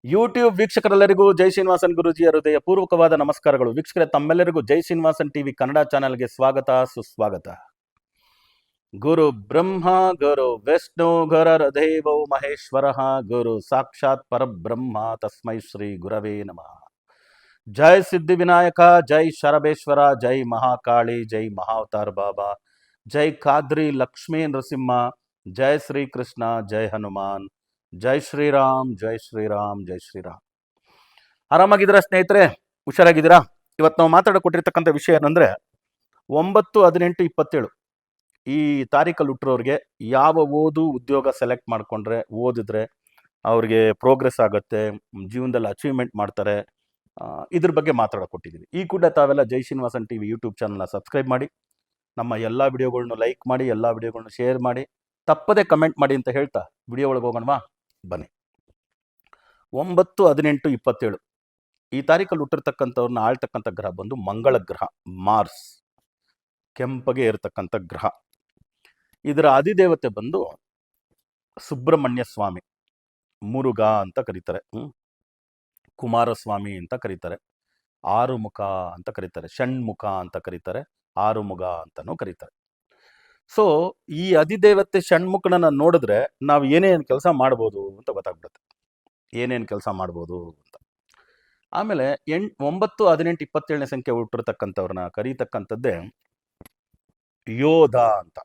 YouTube ವೀಕ್ಷಕರೆಲ್ಲರಿಗೂ ಜೈ ಶ್ರೀನಿವಾಸನ್ ಗುರುಜಿಯ ಹೃದಯ ಪೂರ್ವಕವಾದ ನಮಸ್ಕಾರಗಳು. ವೀಕ್ಷಕರೇ, ತಮ್ಮೆಲ್ಲರಿಗೂ ಜೈ ಶ್ರೀನಿವಾಸನ್ ಟಿವಿ ಕನ್ನಡ ಚಾನೆಲ್ಗೆ ಸ್ವಾಗತ ಸುಸ್ವಾಗತ. ಗುರು ಬ್ರಹ್ಮ ಗುರು ವಿಷ್ಣು ಗುರರ್ದೇವೋ ಮಹೇಶ್ವರ ಗುರು ಸಾಕ್ಷಾತ್ ಪರಬ್ರಹ್ಮ ತಸ್ಮೈ ಶ್ರೀ ಗುರವೇ ನಮಃ. ಜೈ ಸಿದ್ಧಿ ವಿನಾಯಕ, ಜೈ ಶರಬೇಶ್ವರ, ಜೈ ಮಹಾಕಾಳಿ, ಜೈ ಮಹಾವತಾರ್ ಬಾಬಾ, ಜೈ ಖಾದ್ರಿ ಲಕ್ಷ್ಮೀ ನರಸಿಂಹ, ಜೈ ಶ್ರೀ ಕೃಷ್ಣ, ಜೈ ಹನುಮಾನ್, ಜೈ ಶ್ರೀರಾಮ್, ಜೈ ಶ್ರೀರಾಮ್, ಜೈ ಶ್ರೀರಾಮ್. ಆರಾಮಾಗಿದ್ದೀರಾ ಸ್ನೇಹಿತರೆ? ಹುಷಾರಾಗಿದ್ದೀರಾ? ಇವತ್ತು ನಾವು ಮಾತಾಡಿಕೊಟ್ಟಿರ್ತಕ್ಕಂಥ ವಿಷಯ ಏನಂದರೆ 9, 18, 27 ಈ ತಾರೀಕಲ್ಲಿ ಹುಟ್ಟಿರೋರಿಗೆ ಯಾವ ಉದ್ಯೋಗ ಸೆಲೆಕ್ಟ್ ಮಾಡಿಕೊಂಡ್ರೆ ಓದಿದ್ರೆ ಅವ್ರಿಗೆ ಪ್ರೋಗ್ರೆಸ್ ಆಗುತ್ತೆ, ಜೀವನದಲ್ಲಿ ಅಚೀವ್ಮೆಂಟ್ ಮಾಡ್ತಾರೆ, ಇದ್ರ ಬಗ್ಗೆ ಮಾತಾಡಿಕೊಟ್ಟಿದ್ದೀವಿ. ಈ ಕೂಡ ತಾವೆಲ್ಲ ಜೈ ಶ್ರೀನಿವಾಸನ್ ಟಿವಿ ಯೂಟ್ಯೂಬ್ ಚಾನಲ್ನ ಸಬ್ಸ್ಕ್ರೈಬ್ ಮಾಡಿ, ನಮ್ಮ ಎಲ್ಲ ವಿಡಿಯೋಗಳ್ನು ಲೈಕ್ ಮಾಡಿ, ಎಲ್ಲ ವಿಡಿಯೋಗಳ್ನು ಶೇರ್ ಮಾಡಿ, ತಪ್ಪದೇ ಕಮೆಂಟ್ ಮಾಡಿ ಅಂತ ಹೇಳ್ತಾ ವಿಡಿಯೋ ಒಳಗೆ ಹೋಗೋಣವಾ? ಬನ್ನಿ. 9, 18, 27 ಈ ತಾರೀಕಲ್ಲಿ ಹುಟ್ಟಿರ್ತಕ್ಕಂಥವ್ರನ್ನ ಆಳ್ತಕ್ಕಂಥ ಗ್ರಹ ಬಂದು ಮಂಗಳ ಗ್ರಹ, ಮಾರ್ಸ್, ಕೆಂಪಗೆ ಇರತಕ್ಕಂಥ ಗ್ರಹ. ಇದರ ಅಧಿದೇವತೆ ಬಂದು ಸುಬ್ರಹ್ಮಣ್ಯ ಸ್ವಾಮಿ, ಮುರುಘ ಅಂತ ಕರೀತಾರೆ, ಕುಮಾರಸ್ವಾಮಿ ಅಂತ ಕರೀತಾರೆ, ಆರುಮುಖ ಅಂತ ಕರೀತಾರೆ, ಷಣ್ಮುಖ ಅಂತ ಕರೀತಾರೆ, ಆರುಮುಖ ಅಂತನೂ ಕರೀತಾರೆ. ಸೊ ಈ ಅಧಿದೇವತೆ ಷಣ್ಮುಖನ ನೋಡಿದ್ರೆ ನಾವು ಏನೇನು ಕೆಲಸ ಮಾಡ್ಬೋದು ಅಂತ ಗೊತ್ತಾಗ್ಬಿಡುತ್ತೆ, ಏನೇನು ಕೆಲಸ ಮಾಡ್ಬೋದು ಅಂತ. ಆಮೇಲೆ 9, 18, 27ನೇ ಸಂಖ್ಯೆ ಹುಟ್ಟಿರ್ತಕ್ಕಂಥವ್ರನ್ನ ಕರೀತಕ್ಕಂಥದ್ದೇ ಯೋಧ ಅಂತ.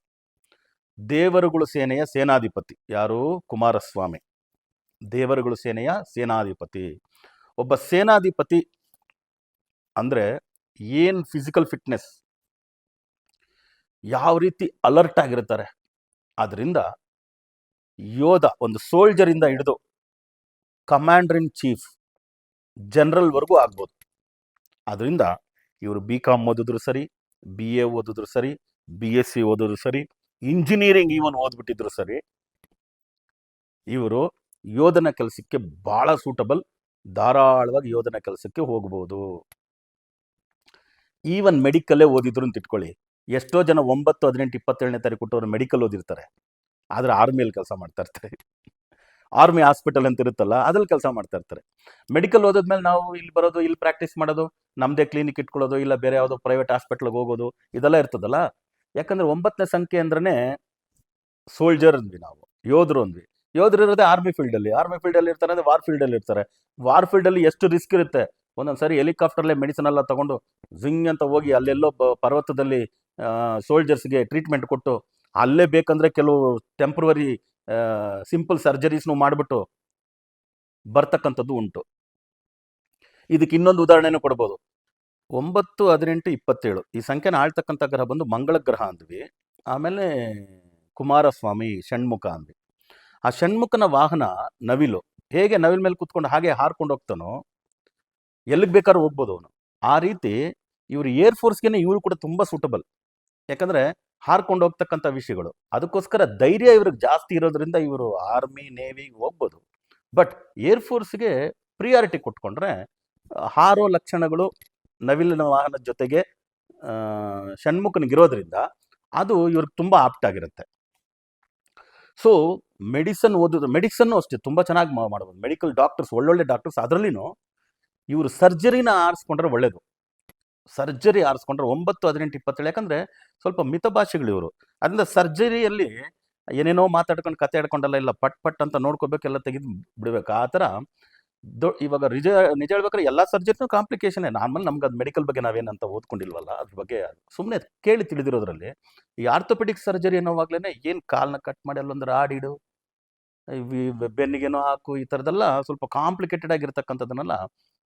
ದೇವರುಗಳು ಸೇನೆಯ ಸೇನಾಧಿಪತಿ ಯಾರು? ಕುಮಾರಸ್ವಾಮಿ. ದೇವರುಗಳು ಸೇನೆಯ ಸೇನಾಧಿಪತಿ. ಒಬ್ಬ ಸೇನಾಧಿಪತಿ ಅಂದರೆ ಏನು ಫಿಸಿಕಲ್ ಫಿಟ್ನೆಸ್, ಯಾವ ರೀತಿ ಅಲರ್ಟ್ ಆಗಿರ್ತಾರೆ. ಅದರಿಂದ ಯೋಧ, ಒಂದು ಸೋಲ್ಜರಿಂದ ಹಿಡಿದು ಕಮಾಂಡರ್ ಇನ್ ಚೀಫ್, ಜನರಲ್ವರೆಗೂ ಆಗ್ಬೋದು. ಅದರಿಂದ ಇವರು BCom ಓದಿದ್ರು ಸರಿ, BA ಓದಿದ್ರು ಸರಿ, BSc ಓದಿದ್ರು ಸರಿ, ಇಂಜಿನಿಯರಿಂಗ್ ಈವನ್ ಓದ್ಬಿಟ್ಟಿದ್ರು ಸರಿ, ಇವರು ಯೋಧನ ಕೆಲಸಕ್ಕೆ ಬಹಳ ಸೂಟಬಲ್, ಧಾರಾಳವಾಗಿ ಯೋಧನ ಕೆಲಸಕ್ಕೆ ಹೋಗ್ಬೋದು. ಈವನ್ ಮೆಡಿಕಲ್ಲೇ ಓದಿದ್ರು ಅಂತ ಇಟ್ಕೊಳ್ಳಿ. ಎಷ್ಟೋ ಜನ 9, 18, 27ನೇ ತಾರೀಕು ಕೊಟ್ಟವರು ಮೆಡಿಕಲ್ ಓದಿರ್ತಾರೆ, ಆದರೆ ಆರ್ಮಿಯಲ್ಲಿ ಕೆಲಸ ಮಾಡ್ತಾ ಇರ್ತಾರೆ. ಆರ್ಮಿ ಹಾಸ್ಪಿಟಲ್ ಅಂತ ಇರುತ್ತಲ್ಲ, ಅದ್ರಲ್ಲಿ ಕೆಲಸ ಮಾಡ್ತಾ ಇರ್ತಾರೆ. ಮೆಡಿಕಲ್ ಓದಿದ್ಮೇಲೆ ನಾವು ಇಲ್ಲಿ ಬರೋದು, ಇಲ್ಲಿ ಪ್ರಾಕ್ಟೀಸ್ ಮಾಡೋದು, ನಮ್ಮದೇ ಕ್ಲಿನಿಕ್ ಇಟ್ಕೊಳ್ಳೋದು, ಇಲ್ಲ ಬೇರೆ ಯಾವುದೋ ಪ್ರೈವೇಟ್ ಹಾಸ್ಪಿಟ್ಲಿಗೆ ಹೋಗೋದು, ಇದೆಲ್ಲ ಇರ್ತದಲ್ಲ. ಯಾಕಂದರೆ 9ನೇ ಸಂಖ್ಯೆ ಅಂದ್ರೇ ಸೋಲ್ಜರ್ ಅಂದ್ವಿ ನಾವು, ಯೋಧರು ಅಂದ್ವಿ. ಯೋಧರು ಇರೋದೇ ಆರ್ಮಿ ಫೀಲ್ಡಲ್ಲಿ. ಆರ್ಮಿ ಫೀಲ್ಡಲ್ಲಿ ಇರ್ತಾರೆ ಅಂದರೆ ವಾರ್ ಫೀಲ್ಡಲ್ಲಿ ಇರ್ತಾರೆ. ವಾರ್ ಫೀಲ್ಡಲ್ಲಿ ಎಷ್ಟು ರಿಸ್ಕ್ ಇರುತ್ತೆ. ಒಂದೊಂದು ಸಾರಿ ಹೆಲಿಕಾಪ್ಟರ್ಲೇ ಮೆಡಿಸಿನ್ ಎಲ್ಲ ತೊಗೊಂಡು ಜಿಂಗ್ ಅಂತ ಹೋಗಿ ಅಲ್ಲೆಲ್ಲೋ ಪರ್ವತದಲ್ಲಿ ಸೋಲ್ಜರ್ಸ್ಗೆ ಟ್ರೀಟ್ಮೆಂಟ್ ಕೊಟ್ಟು, ಅಲ್ಲೇ ಬೇಕಂದರೆ ಕೆಲವು ಟೆಂಪ್ರವರಿ ಸಿಂಪಲ್ ಸರ್ಜರೀಸ್ನು ಮಾಡಿಬಿಟ್ಟು ಬರ್ತಕ್ಕಂಥದ್ದು ಉಂಟು. ಇದಕ್ಕೆ ಇನ್ನೊಂದು ಉದಾಹರಣೆನೂ ಕೊಡ್ಬೋದು. 9, 18, 27 ಈ ಸಂಖ್ಯೆನ ಆಳ್ತಕ್ಕಂಥ ಗ್ರಹ ಬಂದು ಮಂಗಳ ಗ್ರಹ ಅಂದ್ವಿ. ಆಮೇಲೆ ಕುಮಾರಸ್ವಾಮಿ, ಷಣ್ಮುಖ ಅಂದ್ವಿ. ಆ ಷಣ್ಮುಖನ ವಾಹನ ನವಿಲು. ಹೇಗೆ ನವಿಲ್ ಮೇಲೆ ಕೂತ್ಕೊಂಡು ಹಾಗೆ ಹಾರ್ಕೊಂಡು ಹೋಗ್ತಾನೋ, ಎಲ್ಲಿಗೆ ಬೇಕಾದ್ರೂ ಹೋಗ್ಬೋದು ಅವನು. ಆ ರೀತಿ ಇವರು ಏರ್ಫೋರ್ಸ್ಗೆ ಇವರು ಕೂಡ ತುಂಬ ಸೂಟಬಲ್. ಯಾಕಂದರೆ ಹಾರ್ಕೊಂಡು ಹೋಗ್ತಕ್ಕಂಥ ವಿಷಯಗಳು. ಅದಕ್ಕೋಸ್ಕರ ಧೈರ್ಯ ಇವ್ರಿಗೆ ಜಾಸ್ತಿ ಇರೋದ್ರಿಂದ ಇವರು ಆರ್ಮಿ, ನೇವಿಗೆ ಹೋಗ್ಬೋದು. ಬಟ್ ಏರ್ಫೋರ್ಸ್ಗೆ ಪ್ರಿಯಾರಿಟಿ ಕೊಟ್ಕೊಂಡ್ರೆ ಹಾರೋ ಲಕ್ಷಣಗಳು ನವಿಲಿನ ವಾಹನದ ಜೊತೆಗೆ ಷಣ್ಮುಖನಿಗಿರೋದ್ರಿಂದ ಅದು ಇವ್ರಿಗೆ ತುಂಬ ಆಪ್ಟಾಗಿರುತ್ತೆ. ಸೊ ಮೆಡಿಸನ್ ಓದಿದ್ರು, ಮೆಡಿಸನ್ನು ಅಷ್ಟೇ ತುಂಬ ಚೆನ್ನಾಗಿ ಮಾಡ್ಬೋದು. ಮೆಡಿಕಲ್ ಡಾಕ್ಟರ್ಸ್, ಒಳ್ಳೊಳ್ಳೆ ಡಾಕ್ಟರ್ಸ್. ಅದರಲ್ಲಿನೂ ಇವರು ಸರ್ಜರಿನ ಆರಿಸ್ಕೊಂಡ್ರೆ ಒಳ್ಳೆಯದು. ಸರ್ಜರಿ ಆರಿಸ್ಕೊಂಡ್ರೆ 9, 18, 27. ಯಾಕಂದರೆ ಸ್ವಲ್ಪ ಮಿತಭಾಷೆಗಳು ಇವರು. ಅದರಿಂದ ಸರ್ಜರಿಯಲ್ಲಿ ಏನೇನೋ ಮಾತಾಡ್ಕೊಂಡು ಕತೆ ಆಡ್ಕೊಂಡಲ್ಲ, ಇಲ್ಲ ಪಟ್ ಪಟ್ ಅಂತ ನೋಡ್ಕೋಬೇಕೆಲ್ಲ ತೆಗೆದು ಬಿಡಬೇಕು. ಆ ಥರ ಇವಾಗ ನಿಜ ಹೇಳ್ಬೇಕಾದ್ರೆ ಎಲ್ಲ ಸರ್ಜರಿನೂ ಕಾಂಪ್ಲಿಕೇಶನ್ನೇ. ನಾರ್ಮಲ್ ನಮ್ಗೆ ಅದು ಮೆಡಿಕಲ್ ಬಗ್ಗೆ ನಾವೇನಂತ ಓದ್ಕೊಂಡಿಲ್ವಲ್ಲ, ಅದ್ರ ಬಗ್ಗೆ ಸುಮ್ಮನೆ ಕೇಳಿ ತಿಳಿದಿರೋದ್ರಲ್ಲಿ. ಈ ಆರ್ಥೋಪೆಡಿಕ್ ಸರ್ಜರಿ ಅನ್ನೋವಾಗ್ಲೇ ಏನು ಕಾಲನ್ನ ಕಟ್ ಮಾಡಿ ಅಲ್ಲೊಂದು ರಾಡಿಡು, ಬೆನ್ನಿಗೇನೋ ಹಾಕು, ಈ ಥರದ್ದೆಲ್ಲ ಸ್ವಲ್ಪ ಕಾಂಪ್ಲಿಕೇಟೆಡ್ ಆಗಿರ್ತಕ್ಕಂಥದ್ದನ್ನೆಲ್ಲ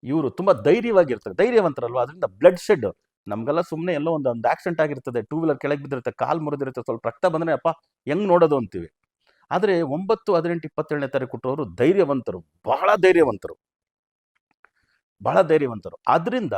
ಇವರು ತುಂಬ ಧೈರ್ಯವಾಗಿರ್ತಾರೆ, ಧೈರ್ಯವಂತರಲ್ವ. ಅದರಿಂದ ಬ್ಲಡ್ ಶೆಡ್ ನಮಗೆಲ್ಲ ಸುಮ್ಮನೆ ಎಲ್ಲೋ ಒಂದು ಆಕ್ಸಿಡೆಂಟ್ ಆಗಿರ್ತದೆ, 2 ವೀಲರ್ ಕೆಳಗೆ ಬಿದ್ದಿರುತ್ತೆ, ಕಾಲು ಮುರಿದಿರುತ್ತೆ, ಸ್ವಲ್ಪ ರಕ್ತ ಬಂದರೆ ಅಪ್ಪ ಹೆಂಗೆ ನೋಡೋದು ಅಂತೀವಿ. ಆದರೆ 9, 18, 27ನೇ ತಾರೀಕು ಕೊಟ್ಟವರು ಧೈರ್ಯವಂತರು, ಬಹಳ ಧೈರ್ಯವಂತರು, ಬಹಳ ಧೈರ್ಯವಂತರು. ಆದ್ದರಿಂದ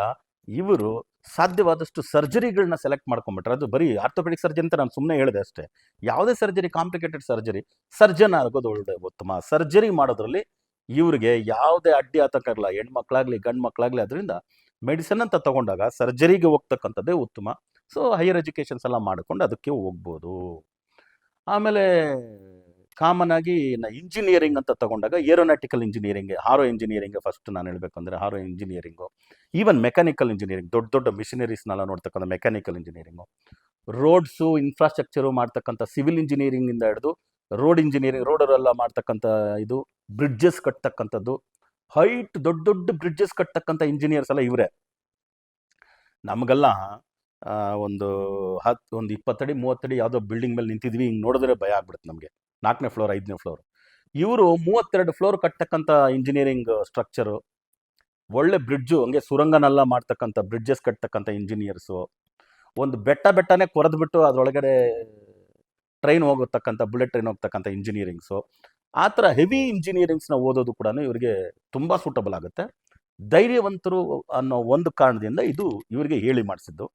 ಇವರು ಸಾಧ್ಯವಾದಷ್ಟು ಸರ್ಜರಿಗಳನ್ನ ಸೆಲೆಕ್ಟ್ ಮಾಡ್ಕೊಂಬಿಟ್ರೆ, ಅದು ಬರೀ ಆರ್ಥೋಪೆಡಿಕ್ ಸರ್ಜರಿ ಅಂತ ನಾನು ಸುಮ್ಮನೆ ಹೇಳಿದೆ ಅಷ್ಟೇ. ಯಾವುದೇ ಸರ್ಜರಿ, ಕಾಂಪ್ಲಿಕೇಟೆಡ್ ಸರ್ಜರಿ, ಸರ್ಜನ್ ಆಗೋದು ಒಳ್ಳೆ ಉತ್ತಮ. ಸರ್ಜರಿ ಮಾಡೋದ್ರಲ್ಲಿ ಇವ್ರಿಗೆ ಯಾವುದೇ ಅಡ್ಡಿ ಆತಂಕ ಇರಲ್ಲ, ಹೆಣ್ಮಕ್ಳಾಗಲಿ ಗಂಡು ಮಕ್ಕಳಾಗಲಿ. ಅದರಿಂದ ಮೆಡಿಸಿನ್ ಅಂತ ತಗೊಂಡಾಗ ಸರ್ಜರಿಗೆ ಹೋಗ್ತಕ್ಕಂಥದ್ದೇ ಉತ್ತಮ. ಸೊ ಹೈಯರ್ ಎಜುಕೇಷನ್ಸ್ ಎಲ್ಲ ಮಾಡಿಕೊಂಡು ಅದಕ್ಕೆ ಹೋಗ್ಬೋದು. ಆಮೇಲೆ ಕಾಮನ್ ಆಗಿ ಇಂಜಿನಿಯರಿಂಗ್ ಅಂತ ತಗೊಂಡಾಗ ಏರೋನಾಟಿಕಲ್ ಇಂಜಿನಿಯರಿಂಗ್, ಹಾರೋ ಇಂಜಿನಿಯರಿಂಗ್ ಫಸ್ಟ್ ನಾನು ಹೇಳಬೇಕಂದ್ರೆ ಹಾರೋ ಇಂಜಿನಿಯರಿಂಗು, ಈವನ್ ಮೆಕ್ಯಾನಿಕಲ್ ಇಂಜಿನಿಯರಿಂಗ್, ದೊಡ್ಡ ದೊಡ್ಡ ಮಿಷನರೀಸ್ನೆಲ್ಲ ನೋಡ್ತಕ್ಕಂಥ ಮೆಕ್ಯಾನಿಕಲ್ ಇಂಜಿನಿಯರಿಂಗು, ರೋಡ್ಸು ಇನ್ಫ್ರಾಸ್ಟ್ರಕ್ಚರು ಮಾಡ್ತಕ್ಕಂಥ ಸಿವಿಲ್ ಇಂಜಿನಿಯರಿಂಗಿಂದ ಹಿಡಿದು ರೋಡ್ ಇಂಜಿನಿಯರಿಂಗ್, ರೋಡರೆಲ್ಲ ಮಾಡ್ತಕ್ಕಂಥ ಇದು, ಬ್ರಿಡ್ಜಸ್ ಕಟ್ತಕ್ಕಂಥದ್ದು, ಹೈಟ್ ದೊಡ್ಡ ದೊಡ್ಡ ಬ್ರಿಡ್ಜಸ್ ಕಟ್ತಕ್ಕಂಥ ಇಂಜಿನಿಯರ್ಸ್ ಎಲ್ಲ ಇವರೇ. ನಮಗೆಲ್ಲ ಒಂದು 20 ಅಡಿ 30 ಅಡಿ ಯಾವುದೋ ಬಿಲ್ಡಿಂಗ್ ಮೇಲೆ ನಿಂತಿದ್ವಿ, ಹಿಂಗೆ ನೋಡಿದ್ರೆ ಭಯ ಆಗ್ಬಿಡುತ್ತೆ ನಮಗೆ. 4ನೇ ಫ್ಲೋರ್ 5ನೇ ಫ್ಲೋರ್. ಇವರು 32 ಫ್ಲೋರ್ ಕಟ್ಟತಕ್ಕಂಥ ಇಂಜಿನಿಯರಿಂಗ್ ಸ್ಟ್ರಕ್ಚರು, ಒಳ್ಳೆ ಬ್ರಿಡ್ಜು, ಹಂಗೆ ಸುರಂಗನೆಲ್ಲ ಮಾಡ್ತಕ್ಕಂಥ ಬ್ರಿಡ್ಜಸ್ ಕಟ್ತಕ್ಕಂಥ ಇಂಜಿನಿಯರ್ಸು, ಒಂದು ಬೆಟ್ಟನೇ ಕೊರೆದ್ಬಿಟ್ಟು ಅದರೊಳಗಡೆ ಟ್ರೈನ್ ಹೋಗತಕ್ಕಂಥ, ಬುಲೆಟ್ ಟ್ರೈನ್ ಹೋಗ್ತಕ್ಕಂಥ ಇಂಜಿನಿಯರಿಂಗ್ಸು, ಆ ಥರ ಹೆವಿ ಇಂಜಿನಿಯರಿಂಗ್ಸ್ನ ಓದೋದು ಕೂಡ ಇವರಿಗೆ ತುಂಬ ಸೂಟಬಲ್ ಆಗುತ್ತೆ. ಧೈರ್ಯವಂತರು ಅನ್ನೋ ಒಂದು ಕಾರಣದಿಂದ ಇದು ಇವರಿಗೆ ಹೇಳಿ ಮಾಡಿಸಿದ್ದು.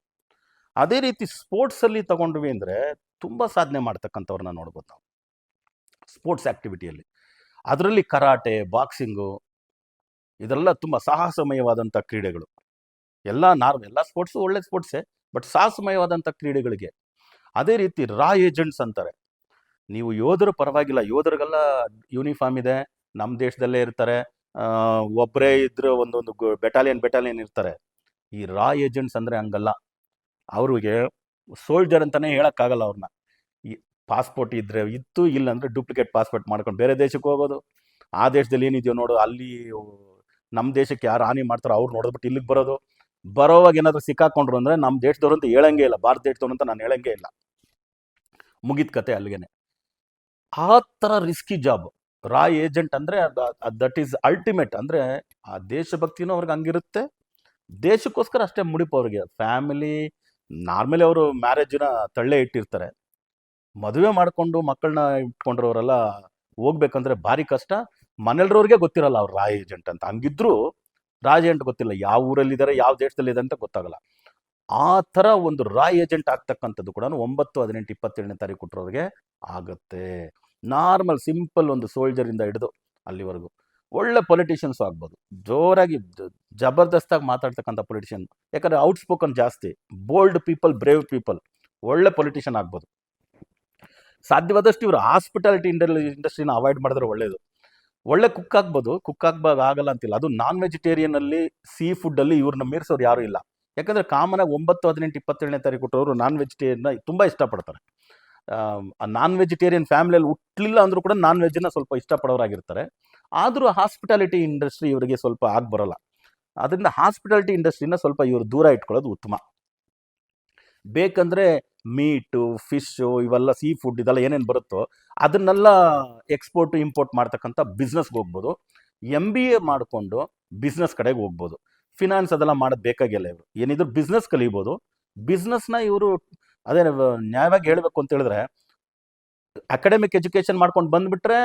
ಅದೇ ರೀತಿ ಸ್ಪೋರ್ಟ್ಸಲ್ಲಿ ತಗೊಂಡ್ವಿ ಅಂದರೆ ತುಂಬ ಸಾಧನೆ ಮಾಡ್ತಕ್ಕಂಥವ್ರನ್ನ ನೋಡ್ಬೋದು ನಾವು ಸ್ಪೋರ್ಟ್ಸ್ ಆ್ಯಕ್ಟಿವಿಟಿಯಲ್ಲಿ. ಅದರಲ್ಲಿ ಕರಾಟೆ, ಬಾಕ್ಸಿಂಗು, ಇದೆಲ್ಲ ತುಂಬ ಸಾಹಸಮಯವಾದಂಥ ಕ್ರೀಡೆಗಳು. ಎಲ್ಲ ಸ್ಪೋರ್ಟ್ಸು ಒಳ್ಳೆ ಸ್ಪೋರ್ಟ್ಸೇ, ಬಟ್ ಸಾಹಸಮಯವಾದಂಥ ಕ್ರೀಡೆಗಳಿಗೆ. ಅದೇ ರೀತಿ ಏಜೆಂಟ್ಸ್ ಅಂತಾರೆ. ನೀವು ಯೋಧರು ಪರವಾಗಿಲ್ಲ, ಯೋಧರಿಗೆಲ್ಲ ಯೂನಿಫಾರ್ಮ್ ಇದೆ, ನಮ್ಮ ದೇಶದಲ್ಲೇ ಇರ್ತಾರೆ, ಒಬ್ಬರೇ ಇದ್ರೆ ಒಂದೊಂದು ಬೆಟಾಲಿಯನ್ ಇರ್ತಾರೆ. ಈ ಏಜೆಂಟ್ಸ್ ಅಂದರೆ ಹಂಗಲ್ಲ. ಅವ್ರಿಗೆ ಸೋಲ್ಜರ್ ಅಂತಲೇ ಹೇಳೋಕ್ಕಾಗಲ್ಲ ಅವ್ರನ್ನ. ಈ ಪಾಸ್ಪೋರ್ಟ್ ಇತ್ತು, ಇಲ್ಲಾಂದರೆ ಡೂಪ್ಲಿಕೇಟ್ ಪಾಸ್ಪೋರ್ಟ್ ಮಾಡ್ಕೊಂಡು ಬೇರೆ ದೇಶಕ್ಕೆ ಹೋಗೋದು. ಆ ದೇಶದಲ್ಲಿ ಏನಿದೆಯೋ ನೋಡು, ಅಲ್ಲಿ ನಮ್ಮ ದೇಶಕ್ಕೆ ಯಾರು ಹಾನಿ ಮಾಡ್ತಾರೋ ಅವ್ರು ನೋಡಿದ್ಬಿಟ್ಟು ಇಲ್ಲಿಗೆ ಬರೋವಾಗ ಏನಾದರೂ ಸಿಕ್ಕಾಕೊಂಡ್ರು ಅಂದರೆ ನಮ್ಮ ದೇಶದವ್ರು ಅಂತ ಹೇಳಂಗೇ ಇಲ್ಲ, ಭಾರತ ದೇಶದವ್ರು ಅಂತ ನಾನು ಹೇಳಂಗೇ ಇಲ್ಲ, ಮುಗಿದ ಕತೆ ಅಲ್ಲಿಗೆ. ಆ ಥರ ರಿಸ್ಕಿ ಜಾಬ್ ಏಜೆಂಟ್ ಅಂದರೆ ದಟ್ ಈಸ್ ಅಲ್ಟಿಮೇಟ್. ಅಂದರೆ ಆ ದೇಶಭಕ್ತಿನೂ ಅವ್ರಿಗೆ ಹಂಗಿರುತ್ತೆ, ದೇಶಕ್ಕೋಸ್ಕರ ಅಷ್ಟೇ ಮುಡಿಪು ಅವ್ರಿಗೆ. ಫ್ಯಾಮಿಲಿ ನಾರ್ಮಲಿ ಅವರು ಮ್ಯಾರೇಜಿನ ತಳ್ಳೆ ಇಟ್ಟಿರ್ತಾರೆ, ಮದುವೆ ಮಾಡಿಕೊಂಡು ಮಕ್ಕಳನ್ನ ಇಟ್ಕೊಂಡಿರೋರೆಲ್ಲ ಹೋಗ್ಬೇಕಂದ್ರೆ ಭಾರಿ ಕಷ್ಟ. ಮನೆಯವ್ರಿಗೆ ಗೊತ್ತಿರಲ್ಲ ಅವ್ರು ಏಜೆಂಟ್ ಅಂತ. ಹಂಗಿದ್ರು ಏಜೆಂಟ್ ಗೊತ್ತಿಲ್ಲ, ಯಾವ ಊರಲ್ಲಿದ್ದಾರೆ, ಯಾವ ದೇಶದಲ್ಲಿದೆ ಅಂತ ಗೊತ್ತಾಗಲ್ಲ. ಆ ಥರ ಒಂದು ಏಜೆಂಟ್ ಆಗ್ತಕ್ಕಂಥದ್ದು ಕೂಡ 9, 18, 27ನೇ ತಾರೀಕು ಕೊಟ್ಟರೋರಿಗೆ ಆಗುತ್ತೆ. ನಾರ್ಮಲ್ ಸಿಂಪಲ್ ಒಂದು ಸೋಲ್ಜರಿಂದ ಹಿಡಿದು ಅಲ್ಲಿವರೆಗೂ ಒಳ್ಳೆ ಪೊಲಿಟಿಷಿಯನ್ಸು ಆಗ್ಬೋದು, ಜೋರಾಗಿ ಜಬರ್ದಸ್ತಾಗಿ ಮಾತಾಡ್ತಕ್ಕಂಥ ಪೊಲಿಟಿಷಿಯನ್. ಯಾಕಂದರೆ ಔಟ್ಸ್ಪೋಕನ್ ಜಾಸ್ತಿ, ಬೋಲ್ಡ್ ಪೀಪಲ್, ಬ್ರೇವ್ ಪೀಪಲ್, ಒಳ್ಳೆ ಪೊಲಿಟಿಷಿಯನ್ ಆಗ್ಬೋದು. ಸಾಧ್ಯವಾದಷ್ಟು ಇವರು ಹಾಸ್ಪಿಟಾಲಿಟಿ ಇಂಡಸ್ಟ್ರಿನ ಅವಾಯ್ಡ್ ಮಾಡಿದ್ರೆ ಒಳ್ಳೆಯದು. ಒಳ್ಳೆ ಕುಕ್ ಆಗ್ಬೋದು, ಆಗಲ್ಲ ಅಂತಿಲ್ಲ. ಅದು ನಾನ್ ವೆಜಿಟೇರಿಯನಲ್ಲಿ, ಸೀ ಫುಡ್ಡಲ್ಲಿ ಇವ್ರನ್ನ ಮೀರಿಸೋರು ಯಾರೂ ಇಲ್ಲ. ಯಾಕಂದರೆ ಕಾಮನಾಗಿ 9, 18, 27ನೇ ತಾರೀಕು ಕೊಟ್ಟವರು ನಾನ್ ವೆಜಿಟೇರಿಯನ್ನ ತುಂಬ ಇಷ್ಟಪಡ್ತಾರೆ. ನಾನ್ ವೆಜಿಟೇರಿಯನ್ ಫ್ಯಾಮಿಲಿಯಲ್ಲಿ ಹುಟ್ಟಲಿಲ್ಲ ಅಂದರೂ ಕೂಡ ನಾನ್ ವೆಜ್ನ ಸ್ವಲ್ಪ ಇಷ್ಟಪಡೋರಾಗಿರ್ತಾರೆ. ಆದರೂ ಹಾಸ್ಪಿಟಾಲಿಟಿ ಇಂಡಸ್ಟ್ರಿ ಇವರಿಗೆ ಸ್ವಲ್ಪ ಬರೋಲ್ಲ. ಅದರಿಂದ ಹಾಸ್ಪಿಟಾಲಿಟಿ ಇಂಡಸ್ಟ್ರಿನ ಸ್ವಲ್ಪ ಇವರು ದೂರ ಇಟ್ಕೊಳ್ಳೋದು ಉತ್ತಮ. ಬೇಕಂದರೆ ಮೀಟು, ಫಿಶ್ಶು, ಇವೆಲ್ಲ ಸೀ ಫುಡ್, ಇದೆಲ್ಲ ಏನೇನು ಬರುತ್ತೋ ಅದನ್ನೆಲ್ಲ ಎಕ್ಸ್ಪೋರ್ಟು ಇಂಪೋರ್ಟ್ ಮಾಡ್ತಕ್ಕಂಥ ಬಿಸ್ನೆಸ್ಗೆ ಹೋಗ್ಬೋದು. MBA ಮಾಡಿಕೊಂಡು ಬಿಸ್ನೆಸ್ ಕಡೆಗೆ ಹೋಗ್ಬೋದು. ಫಿನಾನ್ಸ್ ಅದೆಲ್ಲ ಮಾಡೋದು ಬೇಕಾಗಿಲ್ಲ. ಇವರು ಏನಿದ್ರು ಬಿಸ್ನೆಸ್ ಕಲಿಬೋದು. ಬಿಸ್ನೆಸ್ನ ಇವರು ಅದೇ ನ್ಯಾಯವಾಗಿ ಹೇಳಬೇಕು ಅಂತ ಹೇಳಿದ್ರೆ, ಅಕಾಡೆಮಿಕ್ ಎಜುಕೇಷನ್ ಮಾಡ್ಕೊಂಡು ಬಂದುಬಿಟ್ರೆ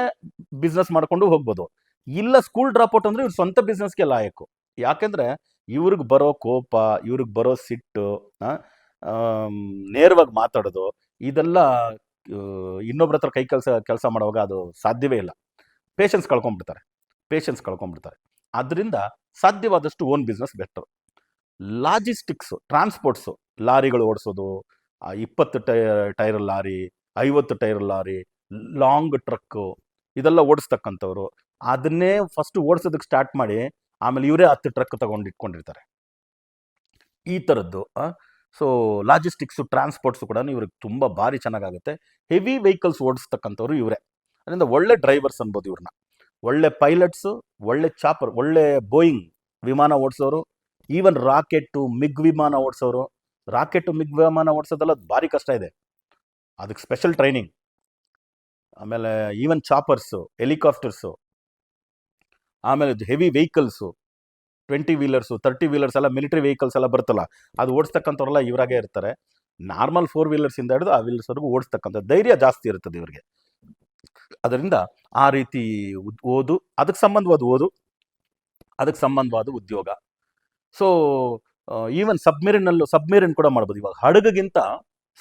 ಬಿಸ್ನೆಸ್ ಮಾಡ್ಕೊಂಡು ಹೋಗ್ಬೋದು. ಇಲ್ಲ ಸ್ಕೂಲ್ ಡ್ರಾಪ್ಔಟ್ ಅಂದರೆ ಇವ್ರು ಸ್ವಂತ ಬಿಸ್ನೆಸ್ಗೆ ಲಾಯಕು. ಯಾಕೆಂದರೆ ಇವ್ರಿಗೆ ಬರೋ ಕೋಪ, ಇವ್ರಿಗೆ ಬರೋ ಸಿಟ್ಟು, ನೇರವಾಗಿ ಮಾತಾಡೋದು, ಇದೆಲ್ಲ ಇನ್ನೊಬ್ರ ಹತ್ರ ಕೆಲಸ ಮಾಡುವಾಗ ಅದು ಸಾಧ್ಯವೇ ಇಲ್ಲ. ಪೇಷನ್ಸ್ ಕಳ್ಕೊಂಡ್ಬಿಡ್ತಾರೆ. ಆದ್ದರಿಂದ ಸಾಧ್ಯವಾದಷ್ಟು ಓನ್ ಬಿಸ್ನೆಸ್ ಬೆಟರ್. ಲಾಜಿಸ್ಟಿಕ್ಸು, ಟ್ರಾನ್ಸ್ಪೋರ್ಟ್ಸು, ಲಾರಿಗಳು ಓಡಿಸೋದು, 20 tyre lorry, 50 tyre lorry, long truck, ಇದೆಲ್ಲ ಓಡಿಸ್ತಕ್ಕಂಥವ್ರು. ಅದನ್ನೇ ಫಸ್ಟ್ ಓಡಿಸೋದಕ್ಕೆ ಸ್ಟಾರ್ಟ್ ಮಾಡಿ ಆಮೇಲೆ ಇವರೇ 10 ಟ್ರಕ್ ಇಟ್ಕೊಂಡಿರ್ತಾರೆ. ಈ ಥರದ್ದು. ಸೊ ಲಾಜಿಸ್ಟಿಕ್ಸು, ಟ್ರಾನ್ಸ್ಪೋರ್ಟ್ಸು ಕೂಡ ಇವ್ರಿಗೆ ತುಂಬ ಭಾರಿ ಚೆನ್ನಾಗಾಗುತ್ತೆ. ಹೆವಿ ವೆಹಿಕಲ್ಸ್ ಓಡಿಸ್ತಕ್ಕಂಥವ್ರು ಇವರೇ. ಅದರಿಂದ ಒಳ್ಳೆ ಡ್ರೈವರ್ಸ್ ಅನ್ಬೋದು ಇವ್ರನ್ನ. ಒಳ್ಳೆ ಪೈಲಟ್ಸು, ಒಳ್ಳೆ ಚಾಪರ್, ಒಳ್ಳೆ ಬೋಯಿಂಗ್ ವಿಮಾನ ಓಡಿಸೋರು, ಈವನ್ ರಾಕೆಟ್ಟು, ಮಿಗ್ ವಿಮಾನ ಓಡಿಸೋರು. ರಾಕೆಟ್ಟು, ಮಿಗ್ ವಿಮಾನ ಓಡಿಸೋದೆಲ್ಲ ಭಾರಿ ಕಷ್ಟ ಇದೆ, ಅದಕ್ಕೆ ಸ್ಪೆಷಲ್ ಟ್ರೈನಿಂಗ್. ಆಮೇಲೆ ಈವನ್ ಚಾಪರ್ಸು, ಹೆಲಿಕಾಪ್ಟರ್ಸು, ಆಮೇಲೆ ಹೆವಿ ವೆಹಿಕಲ್ಸು, 20 ವೀಲರ್ಸು, 30 ವೀಲರ್ಸ್ ಎಲ್ಲ, ಮಿಲಿಟರಿ ವೆಹಿಕಲ್ಸ್ ಎಲ್ಲ ಬರುತ್ತಲ್ಲ, ಅದು ಓಡಿಸ್ತಕ್ಕಂಥವ್ರೆಲ್ಲ ಇವರಾಗೇ ಇರ್ತಾರೆ. ನಾರ್ಮಲ್ 4 ವೀಲರ್ಸಿಂದ ಹಿಡಿದು ಆ ವೀಲರ್ಸ್ವರೆಗೂ ಓಡಿಸ್ತಕ್ಕಂಥ ಧೈರ್ಯ ಜಾಸ್ತಿ ಇರ್ತದೆ ಇವರಿಗೆ. ಅದರಿಂದ ಆ ರೀತಿ ಓದು, ಅದಕ್ಕೆ ಸಂಬಂಧವಾದ ಉದ್ಯೋಗ. ಸೊ ಈವನ್ ಸಬ್ಮೆರಿನ್ ಕೂಡ ಮಾಡ್ಬೋದು. ಇವಾಗ ಹಡಗಿಗಿಂತ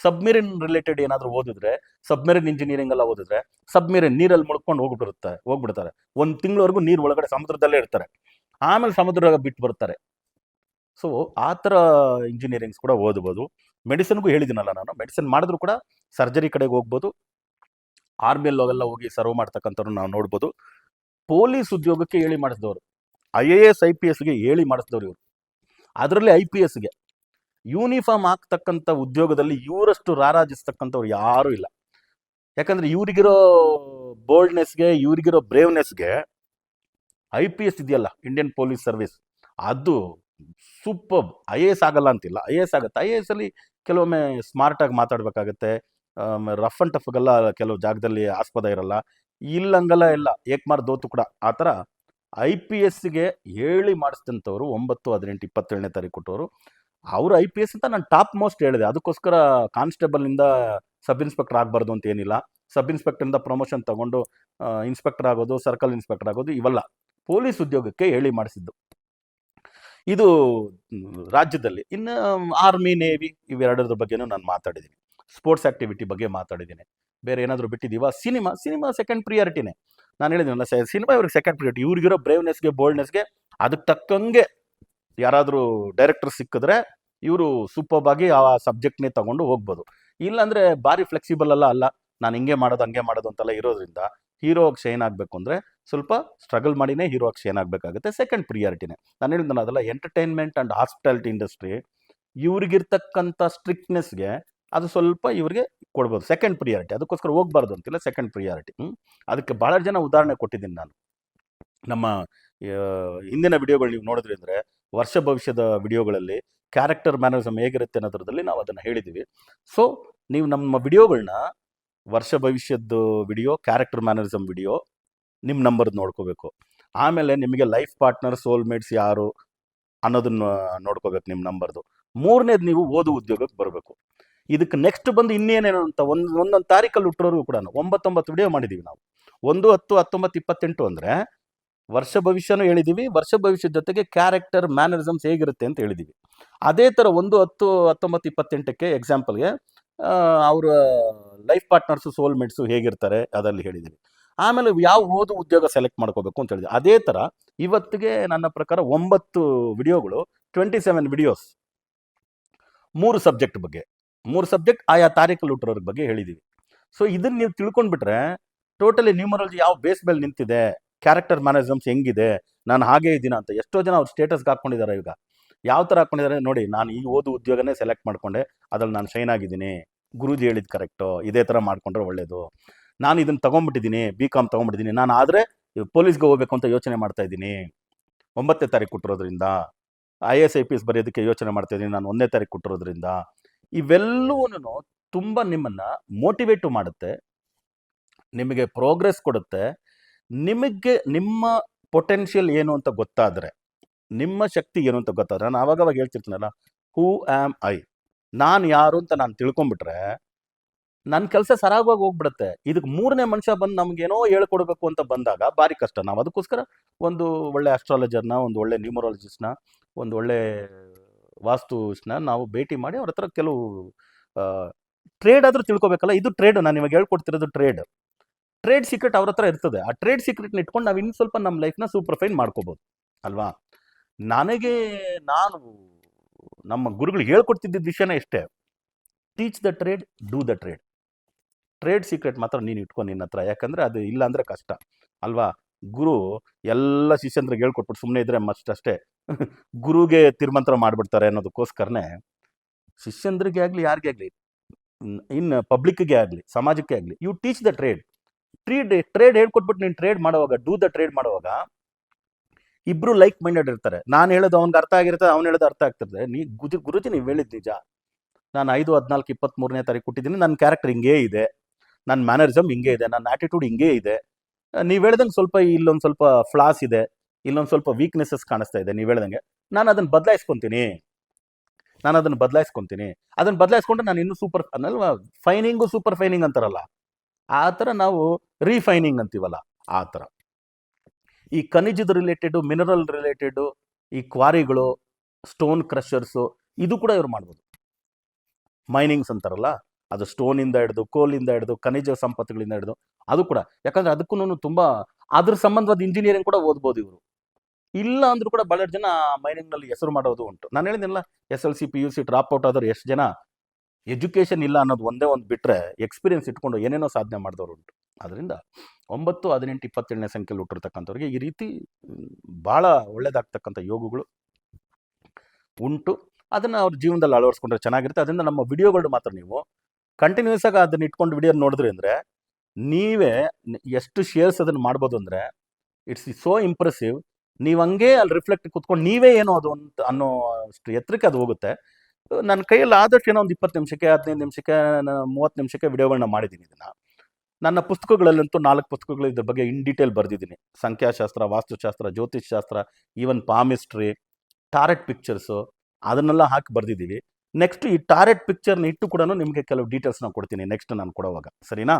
ಸಬ್ಮೆರಿನ್ ರಿಲೇಟೆಡ್ ಏನಾದರೂ ಓದಿದ್ರೆ, ಸಬ್ಮೆರಿನ್ ಇಂಜಿನಿಯರಿಂಗ್ ಎಲ್ಲ ಓದಿದ್ರೆ, ಸಬ್ಮೆರಿನ್ ನೀರಲ್ಲಿ ಮುಳ್ಕೊಂಡು ಹೋಗ್ಬಿಡ್ತಾರೆ. 1 ತಿಂಗಳವರೆಗೂ ನೀರು ಒಳಗಡೆ ಸಮುದ್ರದಲ್ಲೇ ಇರ್ತಾರೆ, ಆಮೇಲೆ ಸಮುದ್ರದಾಗ ಬಿಟ್ಟು ಬರ್ತಾರೆ. ಸೊ ಆ ಥರ ಇಂಜಿನಿಯರಿಂಗ್ಸ್ ಕೂಡ ಓದ್ಬೋದು. ಮೆಡಿಸಿನ್ಗೂ ಹೇಳಿದ್ದೀನಲ್ಲ ನಾನು, ಮೆಡಿಸಿನ್ ಮಾಡಿದ್ರು ಕೂಡ ಸರ್ಜರಿ ಕಡೆಗೆ ಹೋಗ್ಬೋದು. ಆರ್ಮಿಯಲ್ಲಿ ಅವೆಲ್ಲ ಹೋಗಿ ಸರ್ವ್ ಮಾಡ್ತಕ್ಕಂಥವ್ರು ನಾವು ನೋಡ್ಬೋದು. ಪೊಲೀಸ್ ಉದ್ಯೋಗಕ್ಕೆ ಹೇಳಿ ಮಾಡಿಸಿದವರು, IAS IPSಗೆ ಹೇಳಿ ಮಾಡಿಸಿದವರು ಇವರು. ಅದರಲ್ಲಿ IPSಗೆ ಯೂನಿಫಾರ್ಮ್ ಹಾಕ್ತಕ್ಕಂಥ ಉದ್ಯೋಗದಲ್ಲಿ ಇವರಷ್ಟು ರಾರಾಜಿಸ್ತಕ್ಕಂಥವ್ರು ಯಾರೂ ಇಲ್ಲ. ಯಾಕಂದ್ರೆ ಇವ್ರಿಗಿರೋ ಬೋಲ್ಡ್ನೆಸ್ಗೆ, ಇವ್ರಿಗಿರೋ ಬ್ರೇವ್ನೆಸ್ಗೆ IPS ಇದೆಯಲ್ಲ, ಇಂಡಿಯನ್ ಪೊಲೀಸ್ ಸರ್ವಿಸ್, ಅದು ಸೂಪರ್. IAS ಆಗಲ್ಲ ಅಂತಿಲ್ಲ, IAS ಆಗುತ್ತೆ. IAS ಅಲ್ಲಿ ಕೆಲವೊಮ್ಮೆ ಸ್ಮಾರ್ಟಾಗಿ ಮಾತಾಡಬೇಕಾಗತ್ತೆ, ರಫ್ ಅಂಡ್ ಟಫ್ಗೆಲ್ಲ ಕೆಲವು ಜಾಗದಲ್ಲಿ ಆಸ್ಪದ ಇರಲ್ಲ. ಇಲ್ಲಂಗಲ್ಲ ಎಲ್ಲ ಏಕ್ಮಾರ್ ದೋತು ಕೂಡ ಆ ಥರ. IPSಗೆ ಹೇಳಿ ಮಾಡಿಸಿದಂಥವ್ರು 9, 18, 27ನೇ ತಾರೀಕು ಕೊಟ್ಟವರು. ಅವರು IPS ಅಂತ ನಾನು ಟಾಪ್ ಮೋಸ್ಟ್ ಹೇಳಿದೆ. ಅದಕ್ಕೋಸ್ಕರ ಕಾನ್ಸ್ಟೇಬಲ್ನಿಂದ ಸಬ್ ಇನ್ಸ್ಪೆಕ್ಟರ್ ಆಗಬಾರ್ದು ಅಂತ ಏನಿಲ್ಲ. ಸಬ್ ಇನ್ಸ್ಪೆಕ್ಟರಿಂದ ಪ್ರಮೋಷನ್ ತಗೊಂಡು ಇನ್ಸ್ಪೆಕ್ಟರ್ ಆಗೋದು, ಸರ್ಕಲ್ ಇನ್ಸ್ಪೆಕ್ಟರ್ ಆಗೋದು, ಇವೆಲ್ಲ ಪೊಲೀಸ್ ಉದ್ಯೋಗಕ್ಕೆ ಹೇಳಿ ಮಾಡಿಸಿದ್ದು. ಇದು ರಾಜ್ಯದಲ್ಲಿ. ಇನ್ನು ಆರ್ಮಿ, ನೇವಿ ಇವೆರಡರ ಬಗ್ಗೆನೂ ನಾನು ಮಾತಾಡಿದ್ದೀನಿ. ಸ್ಪೋರ್ಟ್ಸ್ ಆಕ್ಟಿವಿಟಿ ಬಗ್ಗೆ ಮಾತಾಡಿದ್ದೀನಿ. ಬೇರೆ ಏನಾದರೂ ಬಿಟ್ಟಿದ್ದೀವಾ? ಸಿನಿಮಾ ಸೆಕೆಂಡ್ ಪ್ರಿಯಾರಿಟಿನೇ. ನಾನು ಹೇಳಿದ್ದೀನಲ್ಲ, ಸಿನಿಮಾ ಇವ್ರಿಗೆ ಸೆಕೆಂಡ್ ಪ್ರಿಯಾರಿಟಿ. ಇವ್ರಿಗಿರೋ ಬ್ರೇವ್ನೆಸ್ಗೆ, ಬೋಲ್ಡ್ನೆಸ್ಗೆ ಅದಕ್ಕೆ ತಕ್ಕಂಗೆ ಯಾರಾದರೂ ಡೈರೆಕ್ಟರ್ ಸಿಕ್ಕಿದ್ರೆ ಇವರು ಸೂಪರ್ಬ್ ಆಗಿ ಆ ಸಬ್ಜೆಕ್ಟ್ನೇ ತಗೊಂಡು ಹೋಗ್ಬೋದು. ಇಲ್ಲಾಂದರೆ ಭಾರಿ ಫ್ಲೆಕ್ಸಿಬಲ್ ಅಲ್ಲ, ನಾನು ಹಿಂಗೆ ಮಾಡೋದು ಹಂಗೆ ಮಾಡೋದು ಅಂತೆಲ್ಲ ಇರೋದ್ರಿಂದ ಹೀರೋ ಆಗಿ ಶೈನ್ ಆಗಬೇಕು ಅಂದರೆ ಸ್ವಲ್ಪ ಸ್ಟ್ರಗಲ್ ಮಾಡಿನೇ ಹೀರೋ ಆಗಿ ಶೈನ್ ಆಗಬೇಕಾಗುತ್ತೆ. ಸೆಕೆಂಡ್ ಪ್ರಿಯಾರಿಟಿನೇ. ನಾನು ಹೇಳಿದ್ನಲ್ಲ, ಅದೆಲ್ಲ ಎಂಟರ್ಟೈನ್ಮೆಂಟ್ ಆ್ಯಂಡ್ ಹಾಸ್ಪಿಟಾಲಿಟಿ ಇಂಡಸ್ಟ್ರಿ, ಇವ್ರಿಗಿರ್ತಕ್ಕಂಥ ಸ್ಟ್ರಿಕ್ಟ್ನೆಸ್ಗೆ ಅದು ಸ್ವಲ್ಪ ಇವ್ರಿಗೆ ಕೊಡ್ಬೋದು ಸೆಕೆಂಡ್ ಪ್ರಿಯಾರಿಟಿ. ಅದಕ್ಕೋಸ್ಕರ ಹೋಗ್ಬಾರ್ದು ಅಂತಿಲ್ಲ, ಸೆಕೆಂಡ್ ಪ್ರಿಯಾರಿಟಿ. ಅದಕ್ಕೆ ಭಾಳ ಜನ ಉದಾಹರಣೆ ಕೊಟ್ಟಿದ್ದೀನಿ ನಾನು. ನಮ್ಮ ಹಿಂದಿನ ವಿಡಿಯೋಗಳು ನೀವು ನೋಡಿದ್ರಿ ಅಂದರೆ, ವರ್ಷ ಭವಿಷ್ಯದ ವಿಡಿಯೋಗಳಲ್ಲಿ ಕ್ಯಾರೆಕ್ಟರ್ ಮ್ಯಾನರಿಸಮ್ ಹೇಗಿರುತ್ತೆ ಅನ್ನೋದ್ರಲ್ಲಿ ನಾವು ಅದನ್ನು ಹೇಳಿದ್ದೀವಿ. ಸೊ ನೀವು ನಮ್ಮ ವಿಡಿಯೋಗಳನ್ನ, ವರ್ಷ ಭವಿಷ್ಯದ್ದು ವಿಡಿಯೋ, ಕ್ಯಾರೆಕ್ಟರ್ ಮ್ಯಾನರಿಸಮ್ ವಿಡಿಯೋ, ನಿಮ್ಮ ನಂಬರ್ದು ನೋಡ್ಕೋಬೇಕು. ಆಮೇಲೆ ನಿಮಗೆ ಲೈಫ್ ಪಾರ್ಟ್ನರ್, ಸೋಲ್ಮೇಟ್ಸ್ ಯಾರು ಅನ್ನೋದನ್ನ ನೋಡ್ಕೋಬೇಕು ನಿಮ್ಮ ನಂಬರ್ದು. ಮೂರನೇದು, ನೀವು ಓದು ಉದ್ಯೋಗಕ್ಕೆ ಬರಬೇಕು. ಇದಕ್ಕೆ ನೆಕ್ಸ್ಟ್ ಬಂದು ಇನ್ನೇನೇನು ಅಂತ ಒಂದೊಂದು ತಾರೀಕಲ್ಲಿ ಹುಟ್ಟರೋರು ಕೂಡ 9 ವಿಡಿಯೋ ಮಾಡಿದ್ದೀವಿ ನಾವು. 1, 10, 19, 28 ಅಂದರೆ ವರ್ಷ ಭವಿಷ್ಯನೂ ಹೇಳಿದ್ದೀವಿ. ವರ್ಷ ಭವಿಷ್ಯದ ಜೊತೆಗೆ ಕ್ಯಾರೆಕ್ಟರ್ ಮ್ಯಾನರಿಸಮ್ಸ್ ಹೇಗಿರುತ್ತೆ ಅಂತ ಹೇಳಿದ್ದೀವಿ. ಅದೇ ಥರ 1, 10, 19, 28ಕ್ಕೆ ಎಕ್ಸಾಂಪಲ್ಗೆ ಅವರ ಲೈಫ್ ಪಾರ್ಟ್ನರ್ಸು, ಸೋಲ್ಮೇಟ್ಸು ಹೇಗಿರ್ತಾರೆ ಅದರಲ್ಲಿ ಹೇಳಿದ್ದೀವಿ. ಆಮೇಲೆ ಯಾವ ಓದು ಉದ್ಯೋಗ ಸೆಲೆಕ್ಟ್ ಮಾಡ್ಕೋಬೇಕು ಅಂತ ಹೇಳಿದ್ವಿ. ಅದೇ ಥರ ಇವತ್ತಿಗೆ ನನ್ನ ಪ್ರಕಾರ 9 ವಿಡಿಯೋಗಳು, 27 ವಿಡಿಯೋಸ್ 3 ಸಬ್ಜೆಕ್ಟ್ ಬಗ್ಗೆ, 3 ಸಬ್ಜೆಕ್ಟ್ ಆಯಾ ತಾರೀಕಲ್ಲಿ ಹುಟ್ಟಿರೋರ ಬಗ್ಗೆ ಹೇಳಿದ್ದೀವಿ. ಸೊ ಇದನ್ನು ನೀವು ತಿಳ್ಕೊಂಡ್ಬಿಟ್ರೆ ಟೋಟಲಿ ನ್ಯೂಮರಾಲಜಿ ಯಾವ ಬೇಸ್ ಮೇಲೆ ನಿಂತಿದೆ, ಕ್ಯಾರೆಕ್ಟರ್ ಮ್ಯಾನರಿಸಮ್ಸ್ ಹೆಂಗಿದೆ, ನಾನು ಹಾಗೇ ಇದ್ದೀನ ಅಂತ ಎಷ್ಟೋ ಜನ ಅವ್ರ ಸ್ಟೇಟಸ್ಗೆ ಹಾಕ್ಕೊಂಡಿದ್ದಾರೆ. ಈಗ ಯಾವ ಥರ ಹಾಕ್ಕೊಂಡಿದ್ದಾರೆ ನೋಡಿ, ನಾನು ಈ ಓದು ಉದ್ಯೋಗನೇ ಸೆಲೆಕ್ಟ್ ಮಾಡ್ಕೊಂಡೆ, ಅದ್ರಲ್ಲಿ ನಾನು ಶೈನ್ ಆಗಿದ್ದೀನಿ, ಗುರೂಜಿ ಹೇಳಿದ್ದು ಕರೆಕ್ಟು, ಇದೇ ಥರ ಮಾಡ್ಕೊಂಡ್ರೆ ಒಳ್ಳೇದು, ನಾನು ಇದನ್ನು ತೊಗೊಂಡ್ಬಿಟ್ಟಿದ್ದೀನಿ, BCom ತೊಗೊಂಡ್ಬಿಟ್ಟಿದ್ದೀನಿ, ನಾನು ಆದರೆ ಪೊಲೀಸ್ಗೆ ಹೋಗ್ಬೇಕು ಅಂತ ಯೋಚನೆ ಮಾಡ್ತಾ ಇದ್ದೀನಿ, 9ನೇ ತಾರೀಕು ಕೊಟ್ಟಿರೋದ್ರಿಂದ, IAS IPS ಬರೆಯೋದಕ್ಕೆ ಯೋಚನೆ ಮಾಡ್ತಾ ಇದ್ದೀನಿ ನಾನು 1ನೇ ತಾರೀಕು ಕೊಟ್ಟಿರೋದ್ರಿಂದ. ಇವೆಲ್ಲವೂ ತುಂಬ ನಿಮ್ಮನ್ನು ಮೋಟಿವೇಟು ಮಾಡುತ್ತೆ, ನಿಮಗೆ ಪ್ರೋಗ್ರೆಸ್ ಕೊಡುತ್ತೆ. ನಿಮಗೆ ನಿಮ್ಮ ಪೊಟೆನ್ಷಿಯಲ್ ಏನು ಅಂತ ಗೊತ್ತಾದರೆ, ನಿಮ್ಮ ಶಕ್ತಿ ಏನು ಅಂತ ಗೊತ್ತಾದರೆ, ನಾನು ಆವಾಗವಾಗ ಹೇಳ್ತಿರ್ತೀನಲ್ಲ, ಹೂ ಆಮ್ ಐ, ನಾನು ಯಾರು ಅಂತ ನಾನು ತಿಳ್ಕೊಂಬಿಟ್ರೆ ನನ್ನ ಕೆಲಸ ಸರಾಗವಾಗಿ ಹೋಗ್ಬಿಡುತ್ತೆ. ಇದಕ್ಕೆ ಮೂರನೇ ಮನುಷ್ಯ ಬಂದು ನಮಗೇನೋ ಹೇಳ್ಕೊಡ್ಬೇಕು ಅಂತ ಬಂದಾಗ ಭಾರಿ ಕಷ್ಟ. ನಾವು ಅದಕ್ಕೋಸ್ಕರ ಒಂದು ಒಳ್ಳೆ ಆಸ್ಟ್ರಾಲಜರ್ನ, ಒಂದು ಒಳ್ಳೆ ನ್ಯೂಮರಾಲಜಿಸ್ಟ್ನ, ಒಂದು ಒಳ್ಳೆ ವಾಸ್ತುಸ್ನ ನಾವು ಭೇಟಿ ಮಾಡಿ ಅವ್ರ ಹತ್ರ ಕೆಲವು ಟ್ರೇಡ್ ಆದರೂ ತಿಳ್ಕೊಬೇಕಲ್ಲ. ಇದು ಟ್ರೇಡ್, ನಾನು ಇವಾಗ ಹೇಳ್ಕೊಡ್ತಿರೋದು ಟ್ರೇಡ್ ಸೀಕ್ರೆಟ್ ಅವ್ರ ಹತ್ರ ಇರ್ತದೆ. ಆ ಟ್ರೇಡ್ ಸೀಕ್ರೆಟ್ನ ಇಟ್ಕೊಂಡು ನಾವು ಇನ್ನು ಸ್ವಲ್ಪ ನಮ್ಮ ಲೈಫ್ನ ಸೂಪರ್ಫೈನ್ ಮಾಡ್ಕೋಬೋದು ಅಲ್ವಾ. ನಾನು ನಮ್ಮ ಗುರುಗಳಿಗೆ ಹೇಳ್ಕೊಡ್ತಿದ್ದ ವಿಷಯನೇ ಇಷ್ಟೇ, teach the trade, do the trade. Trade secret ಮಾತ್ರ ನೀನು ಇಟ್ಕೊ ನಿನ್ನ ಹತ್ರ, ಯಾಕಂದರೆ ಅದು ಇಲ್ಲ ಅಂದರೆ ಕಷ್ಟ ಅಲ್ವಾ. ಗುರು ಎಲ್ಲ ಶಿಷ್ಯಂದ್ರಿಗೆ ಹೇಳ್ಕೊಟ್ಬಿಟ್ಟು ಸುಮ್ಮನೆ ಇದ್ರೆ ಮಸ್ಟ್ ಅಷ್ಟೇ ಗುರುಗೆ ತಿರುಮಂತ್ರ ಮಾಡಿಬಿಡ್ತಾರೆ ಅನ್ನೋದಕ್ಕೋಸ್ಕರನೇ ಶಿಷ್ಯಂದ್ರಿಗೆ ಆಗಲಿ, ಯಾರಿಗೇ ಆಗಲಿ, ಇನ್ನು ಪಬ್ಲಿಕ್ಗೆ ಆಗಲಿ, ಸಮಾಜಕ್ಕೆ ಆಗಲಿ, you teach the trade. Trade ಹೇಳ್ಕೊಟ್ಬಿಟ್ಟು ನೀನು ಟ್ರೇಡ್ ಮಾಡುವಾಗ, ಡೂ ದ ಟ್ರೇಡ್ ಮಾಡುವಾಗ ಇಬ್ರು ಲೈಕ್ ಮೈಂಡೆಡ್ ಇರ್ತಾರೆ. ನಾನು ಹೇಳೋದು ಅವ್ನಿಗೆ ಅರ್ಥ ಆಗಿರ್ತದೆ, ಅವ್ನು ಹೇಳೋದು ಅರ್ಥ ಆಗ್ತಿರ್ತದೆ. ಗುರುಜಿ ನೀವು ಹೇಳಿದ್ದು ನಿಜ, ನಾನು 5, 14, 23ನೇ ತಾರೀಕು ಕೊಟ್ಟಿದ್ದೀನಿ, ನನ್ನ ಕ್ಯಾರೆಕ್ಟರ್ ಹಿಂಗೇ ಇದೆ, ನನ್ನ ಮ್ಯಾನರಿಸಮ್ ಹಿಂಗೇ ಇದೆ, ನನ್ನ ಆ್ಯಟಿಟ್ಯೂಡ್ ಹಿಂಗೇ ಇದೆ. ನೀವು ಹೇಳ್ದಂಗೆ ಸ್ವಲ್ಪ ಇಲ್ಲೊಂದು ಸ್ವಲ್ಪ ಫ್ಲಾಸ್ ಇದೆ, ಇಲ್ಲೊಂದು ಸ್ವಲ್ಪ ವೀಕ್ನೆಸಸ್ ಕಾಣಿಸ್ತಾ ಇದೆ. ನೀವು ಹೇಳ್ದಂಗೆ ನಾನು ಅದನ್ನು ಬದಲಾಯಿಸ್ಕೊತೀನಿ. ಅದನ್ನು ಬದಲಾಯಿಸ್ಕೊಂಡ್ರೆ ನಾನು ಇನ್ನೂ ಸೂಪರ್ ಅನ್ನಲ್ವಾ. ಫೈನಿಂಗು ಸೂಪರ್ ಫೈನಿಂಗ್ ಅಂತಾರಲ್ಲ, ಆ ಥರ ನಾವು ರೀಫೈನಿಂಗ್ ಅಂತೀವಲ್ಲ, ಆ ಥರ. ಈ ಖನಿಜದ ರಿಲೇಟೆಡು, ಮಿನರಲ್ ರಿಲೇಟೆಡು, ಈ ಕ್ವಾರಿಗಳು, ಸ್ಟೋನ್ ಕ್ರಷರ್ಸು, ಇದು ಕೂಡ ಇವ್ರು ಮಾಡ್ಬೋದು. ಮೈನಿಂಗ್ಸ್ ಅಂತಾರಲ್ಲ, ಅದು ಸ್ಟೋನಿಂದ ಹಿಡಿದು, ಕೋಲಿಂದ ಹಿಡಿದು, ಖನಿಜ ಸಂಪತ್ತುಗಳಿಂದ ಹಿಡಿದು ಅದು ಕೂಡ. ಯಾಕಂದರೆ ಅದಕ್ಕೂ ತುಂಬ ಅದ್ರ ಸಂಬಂಧವಾದ ಇಂಜಿನಿಯರಿಂಗ್ ಕೂಡ ಓದ್ಬೋದು ಇವರು. ಇಲ್ಲ ಅಂದರೂ ಕೂಡ ಭಾಳ ಜನ ಮೈನಿಂಗ್ನಲ್ಲಿ ಹೆಸರು ಮಾಡೋದು ಉಂಟು. ನಾನು ಹೇಳಿದ್ನಲ್ಲ, SLC PUC ಡ್ರಾಪ್ ಔಟ್ ಆದವ್ರು ಎಷ್ಟು ಜನ ಎಜುಕೇಷನ್ ಇಲ್ಲ ಅನ್ನೋದು ಒಂದೇ ಒಂದು ಬಿಟ್ಟರೆ ಎಕ್ಸ್ಪೀರಿಯನ್ಸ್ ಇಟ್ಕೊಂಡು ಏನೇನೋ ಸಾಧನೆ ಮಾಡಿದವರು ಉಂಟು. ಅದರಿಂದ 9, 18, 27ನೇ ಸಂಖ್ಯೆಯಲ್ಲಿ ಹುಟ್ಟಿರ್ತಕ್ಕಂಥವ್ರಿಗೆ ಈ ರೀತಿ ಭಾಳ ಒಳ್ಳೆಯದಾಗ್ತಕ್ಕಂಥ ಯೋಗಗಳು ಉಂಟು. ಅದನ್ನು ಅವ್ರ ಜೀವನದಲ್ಲಿ ಅಳವಡಿಸ್ಕೊಂಡ್ರೆ ಚೆನ್ನಾಗಿರುತ್ತೆ. ಅದರಿಂದ ನಮ್ಮ ವಿಡಿಯೋಗಳು ಮಾತ್ರ ನೀವು ಕಂಟಿನ್ಯೂಸ್ ಆಗಿ ಅದನ್ನ ಇಟ್ಕೊಂಡು ವಿಡಿಯೋ ನೋಡಿದ್ರಿ ಅಂದರೆ ನೀವೇ ಎಷ್ಟು ಶೇರ್ಸ್ ಅದನ್ನು ಮಾಡ್ಬೋದು ಅಂದರೆ ಇಟ್ಸ್ ಸೋ ಇಂಪ್ರೆಸಿವ್. ನೀವು ಹಂಗೆ ಅಲ್ಲಿ ರಿಫ್ಲೆಕ್ಟ್ ಕೂತ್ಕೊಂಡು ನೀವೇ ಏನೋ ಅದು ಅಂತ ಅನ್ನೋ ಅಷ್ಟು ಎತ್ತರಕ್ಕೆ ಅದು ಹೋಗುತ್ತೆ. ನನ್ನ ಕೈಯಲ್ಲಿ ಆದಷ್ಟು ಏನೋ ಒಂದು 20 ನಿಮಿಷಕ್ಕೆ, 15 ನಿಮಿಷಕ್ಕೆ, 30 ನಿಮಿಷಕ್ಕೆ ವಿಡಿಯೋಗಳನ್ನ ಮಾಡಿದ್ದೀನಿ. ಇದನ್ನು ನನ್ನ ಪುಸ್ತಕಗಳಲ್ಲಂತೂ 4 ಪುಸ್ತಕಗಳು ಇದ್ರ ಬಗ್ಗೆ ಇನ್ ಡೀಟೇಲ್ ಬರೆದಿದ್ದೀನಿ. ಸಂಖ್ಯಾಶಾಸ್ತ್ರ, ವಾಸ್ತುಶಾಸ್ತ್ರ, ಜ್ಯೋತಿಷ್ಶಾಸ್ತ್ರ, ಈವನ್ ಪಾಮಿಸ್ಟ್ರಿ, ಟಾರೆಟ್ ಪಿಕ್ಚರ್ಸು ಅದನ್ನೆಲ್ಲ ಹಾಕಿ ಬರೆದಿದ್ದೀವಿ. ನೆಕ್ಸ್ಟ್ ಈ ಟಾರೆಟ್ ಪಿಕ್ಚರ್ನ ಇಟ್ಟು ಕೂಡ ನಿಮಗೆ ಕೆಲವು ಡೀಟೇಲ್ಸ್ನ ಕೊಡ್ತೀನಿ ನೆಕ್ಸ್ಟ್ ನಾನು ಕೊಡೋವಾಗ, ಸರಿನಾ?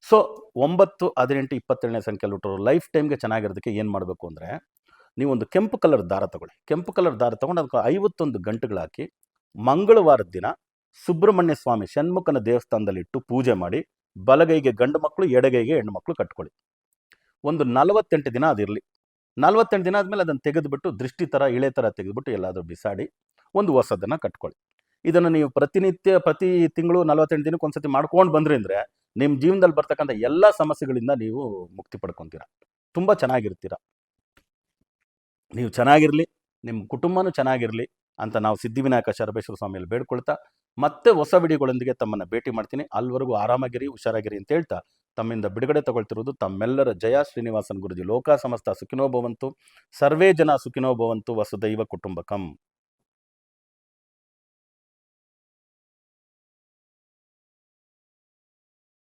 ಸೊ 9, 18, 27ನೇ ಸಂಖ್ಯೆಯಲ್ಲಿ ಹುಟ್ಟೋರು ಲೈಫ್ ಟೈಮ್ಗೆ ಚೆನ್ನಾಗಿರೋದಕ್ಕೆ ಏನು ಮಾಡಬೇಕು ಅಂದರೆ, ನೀವೊಂದು ಕೆಂಪು ಕಲರ್ ದಾರ ತಗೊಳ್ಳಿ. ಕೆಂಪು ಕಲರ್ ದಾರ ತೊಗೊಂಡು ಅದಕ್ಕೆ 51 ಗಂಟೆಗಳು ಹಾಕಿ ಮಂಗಳವಾರದ ದಿನ ಸುಬ್ರಹ್ಮಣ್ಯ ಸ್ವಾಮಿ ಷಣ್ಮುಖನ ದೇವಸ್ಥಾನದಲ್ಲಿ ಇಟ್ಟು ಪೂಜೆ ಮಾಡಿ, ಬಲಗೈಗೆ ಗಂಡು ಮಕ್ಕಳು, ಎಡಗೈಗೆ ಹೆಣ್ಣು ಮಕ್ಕಳು ಕಟ್ಕೊಳ್ಳಿ. ಒಂದು 48 ದಿನ ಅದಿರಲಿ. 48 ದಿನ ಆದಮೇಲೆ ಅದನ್ನು ತೆಗೆದುಬಿಟ್ಟು ದೃಷ್ಟಿ ಥರ ಇಳೆ ಥರ ತೆಗೆದುಬಿಟ್ಟು ಎಲ್ಲಾದರೂ ಬಿಸಾಡಿ ಒಂದು ಹೊಸದನ್ನು ಕಟ್ಕೊಳ್ಳಿ. ಇದನ್ನು ನೀವು ಪ್ರತಿನಿತ್ಯ ಪ್ರತಿ ತಿಂಗಳು 48 ದಿನಕ್ಕೆ ಒಂದ್ಸತಿ ಮಾಡ್ಕೊಂಡು ಬಂದ್ರಿ ಅಂದರೆ ನಿಮ್ಮ ಜೀವನದಲ್ಲಿ ಬರ್ತಕ್ಕಂಥ ಎಲ್ಲ ಸಮಸ್ಯೆಗಳಿಂದ ನೀವು ಮುಕ್ತಿ ಪಡ್ಕೊತೀರ. ತುಂಬ ಚೆನ್ನಾಗಿರ್ತೀರ. ನೀವು ಚೆನ್ನಾಗಿರಲಿ, ನಿಮ್ಮ ಕುಟುಂಬನೂ ಚೆನ್ನಾಗಿರಲಿ ಅಂತ ನಾವು ಸಿದ್ಧಿವಿನಾಯಕ ಶರಬೇಶ್ವರ ಸ್ವಾಮಿಯಲ್ಲಿ ಬೇಡ್ಕೊಳ್ತಾ ಮತ್ತೆ ಹೊಸ ವಿಡಿಯೋಗಳೊಂದಿಗೆ ತಮ್ಮನ್ನು ಭೇಟಿ ಮಾಡ್ತೀನಿ. ಅಲ್ಲಿವರೆಗೂ ಆರಾಮಾಗಿರಿ, ಹುಷಾರಾಗಿರಿ ಅಂತ ಹೇಳ್ತಾ ತಮ್ಮಿಂದ ಬಿಡುಗಡೆ ತಗೊಳ್ತಿರೋದು ತಮ್ಮೆಲ್ಲರ ಜಯ ಶ್ರೀನಿವಾಸನ್ ಗುರುಜಿ. ಲೋಕ ಸಮಸ್ತ ಸುಖಿನೋ ಭವಂತು, ಸರ್ವೇ ಜನ ಸುಖಿನೋ ಭವಂತು, ವಸುದೈವ ಕುಟುಂಬಕಂ.